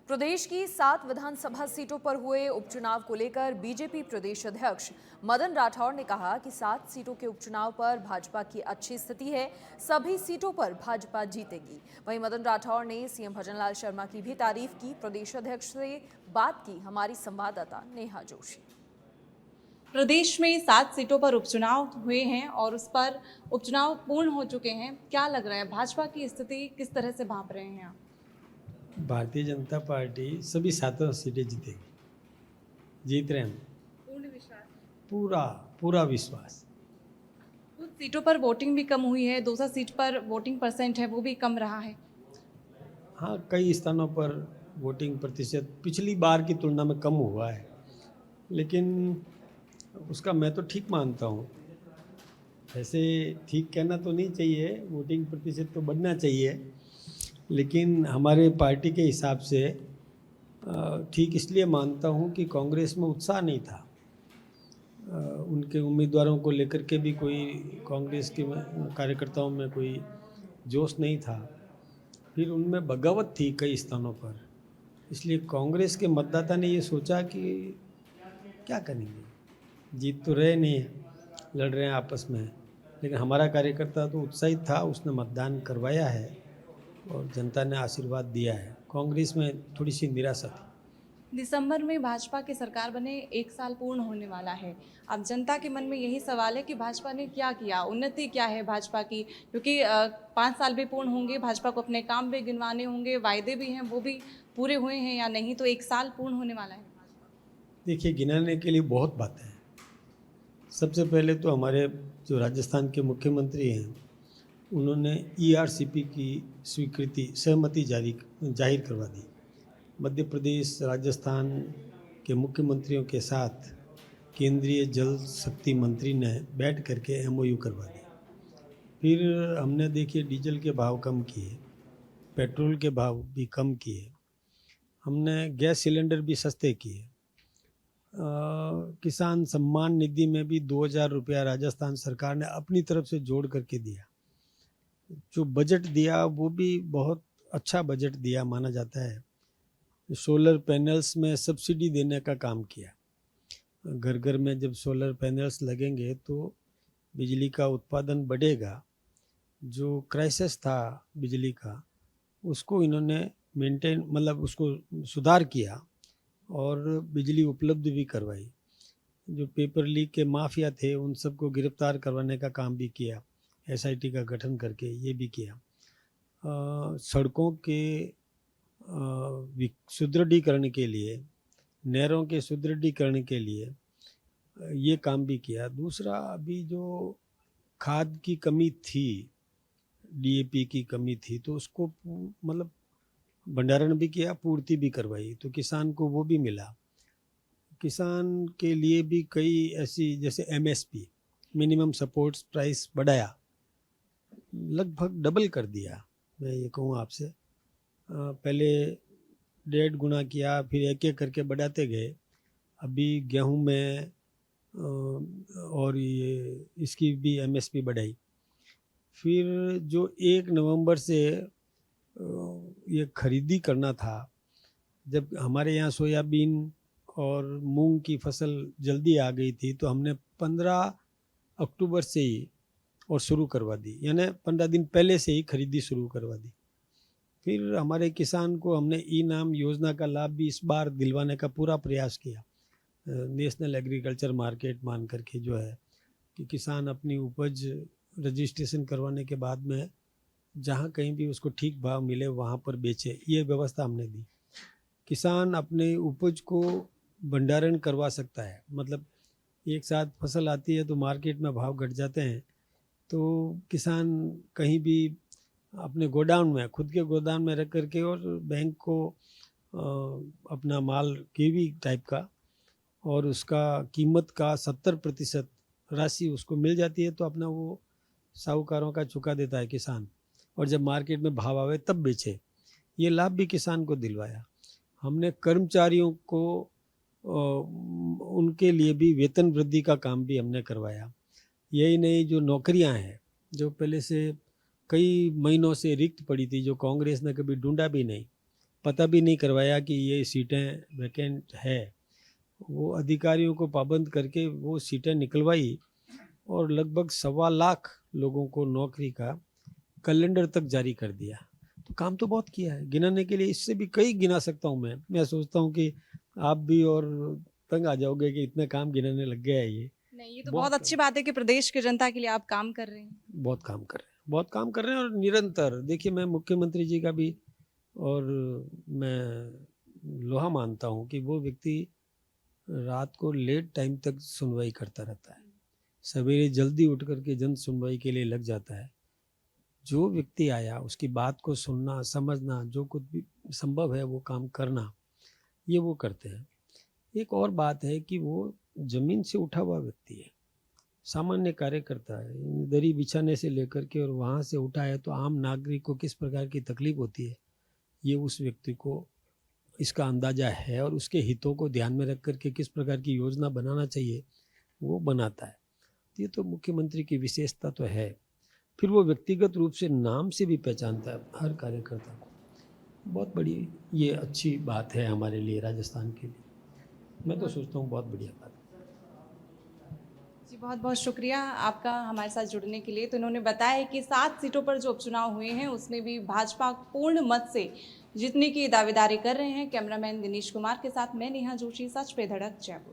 प्रदेश की 7 विधानसभा सीटों पर हुए उपचुनाव को लेकर बीजेपी प्रदेश अध्यक्ष मदन राठौर ने कहा कि 7 सीटों के उपचुनाव पर भाजपा की अच्छी स्थिति है। सभी सीटों पर भाजपा जीतेगी। वहीं मदन राठौर ने सीएम भजनलाल शर्मा की भी तारीफ की। प्रदेश अध्यक्ष से बात की हमारी संवाददाता नेहा जोशी। प्रदेश में 7 सीटों पर उपचुनाव हुए हैं और उस पर उपचुनाव पूर्ण हो चुके हैं। क्या लग रहा है, भाजपा की स्थिति किस तरह से भांप रहे हैं आप? भारतीय जनता पार्टी सभी 7 सीटें जीतेगी। जीत रहे हैं हम। पूर्ण विश्वास। पूरा पूरा विश्वास। कुछ सीटों पर वोटिंग भी कम हुई है, 200 सीट पर वोटिंग परसेंट है वो भी कम रहा है। हाँ, कई स्थानों पर वोटिंग प्रतिशत पिछली बार की तुलना में कम हुआ है, लेकिन उसका मैं तो ठीक मानता हूँ। ऐसे ठीक कहना तो नहीं चाहिए, वोटिंग प्रतिशत तो बढ़ना चाहिए, लेकिन हमारे पार्टी के हिसाब से ठीक इसलिए मानता हूँ कि कांग्रेस में उत्साह नहीं था। उनके उम्मीदवारों को लेकर के भी कोई कांग्रेस के कार्यकर्ताओं में कोई जोश नहीं था। फिर उनमें बगावत थी कई स्थानों पर, इसलिए कांग्रेस के मतदाता ने ये सोचा कि क्या करेंगे, जीत तो रहे नहीं है, लड़ रहे हैं आपस में, लेकिन हमारा कार्यकर्ता तो उत्साहित था, उसने मतदान करवाया है और जनता ने आशीर्वाद दिया है। कांग्रेस में थोड़ी सी निराशा थी। दिसंबर में भाजपा की सरकार बने 1 साल पूर्ण होने वाला है। अब जनता के मन में यही सवाल है कि भाजपा ने क्या किया, उन्नति क्या है भाजपा की, क्योंकि 5 साल भी पूर्ण होंगे, भाजपा को अपने काम भी गिनवाने होंगे, वायदे भी हैं वो भी पूरे हुए हैं या नहीं, तो 1 साल पूर्ण होने वाला है। देखिए, गिनाने के लिए बहुत बातें हैं। सबसे पहले तो हमारे जो राजस्थान के मुख्यमंत्री हैं, उन्होंने ईआरसीपी की स्वीकृति सहमति जाहिर करवा दी। मध्य प्रदेश राजस्थान के मुख्यमंत्रियों के साथ केंद्रीय जल शक्ति मंत्री ने बैठ करके एमओयू करवा दी। फिर हमने देखिए डीजल के भाव कम किए, पेट्रोल के भाव भी कम किए, हमने गैस सिलेंडर भी सस्ते किए। किसान सम्मान निधि में भी 2000 रुपया राजस्थान सरकार ने अपनी तरफ से जोड़ करके दिया। जो बजट दिया वो भी बहुत अच्छा बजट दिया माना जाता है। सोलर पैनल्स में सब्सिडी देने का काम किया। घर घर में जब सोलर पैनल्स लगेंगे तो बिजली का उत्पादन बढ़ेगा। जो क्राइसिस था बिजली का, उसको इन्होंने मेंटेन मतलब उसको सुधार किया और बिजली उपलब्ध भी करवाई। जो पेपर लीक के माफिया थे उन सबको गिरफ्तार करवाने का काम भी किया, एसआईटी का गठन करके ये भी किया। सड़कों के सुदृढ़ीकरण के लिए, नहरों के सुदृढ़ीकरण के लिए ये काम भी किया। दूसरा, अभी जो खाद की कमी थी, डीएपी की कमी थी, तो उसको मतलब भंडारण भी किया, पूर्ति भी करवाई, तो किसान को वो भी मिला। किसान के लिए भी कई ऐसी, जैसे एमएसपी मिनिमम सपोर्ट प्राइस बढ़ाया, लगभग डबल कर दिया। मैं ये कहूँ आपसे, पहले 1.5 गुना किया, फिर एक एक करके बढ़ाते गए। अभी गेहूं में और ये इसकी भी एमएसपी बढ़ाई। फिर जो 1 नवंबर से ये खरीदी करना था, जब हमारे यहाँ सोयाबीन और मूंग की फसल जल्दी आ गई थी, तो हमने 15 अक्टूबर से ही और शुरू करवा दी, यानी 15 दिन पहले से ही खरीदी शुरू करवा दी। फिर हमारे किसान को हमने ई नाम योजना का लाभ भी इस बार दिलवाने का पूरा प्रयास किया। नेशनल एग्रीकल्चर मार्केट मान करके जो है कि किसान अपनी उपज रजिस्ट्रेशन करवाने के बाद में जहाँ कहीं भी उसको ठीक भाव मिले वहाँ पर बेचे, ये व्यवस्था हमने दी। किसान अपने उपज को भंडारण करवा सकता है, मतलब एक साथ फसल आती है तो मार्केट में भाव घट जाते हैं, तो किसान कहीं भी अपने गोडाउन में, खुद के गोदाम में रख करके और बैंक को अपना माल केवी टाइप का और उसका कीमत का 70% राशि उसको मिल जाती है, तो अपना वो साहूकारों का चुका देता है किसान, और जब मार्केट में भाव आवे तब बेचे। ये लाभ भी किसान को दिलवाया। हमने कर्मचारियों को उनके लिए भी वेतन वृद्धि का काम भी हमने करवाया। यही नहीं, जो नौकरियां हैं जो पहले से कई महीनों से रिक्त पड़ी थी, जो कांग्रेस ने कभी ढूंढा भी नहीं, पता भी नहीं करवाया कि ये सीटें वैकेंट है। वो अधिकारियों को पाबंद करके वो सीटें निकलवाई और लगभग 1.25 लाख लोगों को नौकरी का कैलेंडर तक जारी कर दिया। तो काम तो बहुत किया है, गिनाने के लिए इससे भी कई गिना सकता हूँ मैं सोचता हूँ कि आप भी और तंग आ जाओगे कि इतना काम गिनाने लग गया है ये। नहीं, ये तो बहुत बहुत अच्छी बात है कि प्रदेश की जनता के लिए आप काम कर रहे हैं। बहुत काम कर रहे हैं, बहुत काम कर रहे हैं और निरंतर। देखिए, मैं मुख्यमंत्री जी का भी और मैं लोहा मानता हूँ कि वो व्यक्ति रात को लेट टाइम तक सुनवाई करता रहता है, सवेरे जल्दी उठ करके जन सुनवाई के लिए लग जाता है। जो व्यक्ति आया उसकी बात को सुनना, समझना, जो कुछ भी संभव है वो काम करना, ये वो करते हैं। एक और बात है कि वो जमीन से उठा हुआ व्यक्ति है, सामान्य कार्यकर्ता है। दरी बिछाने से लेकर के और वहाँ से उठा है तो आम नागरिक को किस प्रकार की तकलीफ होती है, ये उस व्यक्ति को इसका अंदाजा है और उसके हितों को ध्यान में रख करके किस प्रकार की योजना बनाना चाहिए वो बनाता है। ये तो मुख्यमंत्री की विशेषता तो है। फिर वो व्यक्तिगत रूप से नाम से भी पहचानता है हर कार्यकर्ता को। बहुत बड़ी ये अच्छी बात है हमारे लिए, राजस्थान के लिए। मैं तो सोचता हूँ बहुत बढ़िया बात है। जी, बहुत बहुत शुक्रिया आपका हमारे साथ जुड़ने के लिए। तो इन्होंने बताया कि 7 सीटों पर जो उपचुनाव हुए हैं उसमें भी भाजपा पूर्ण मत से जीतने की दावेदारी कर रहे हैं। कैमरामैन दिनेश कुमार के साथ मैं नेहा जोशी, सच पे धड़क, जयपुर।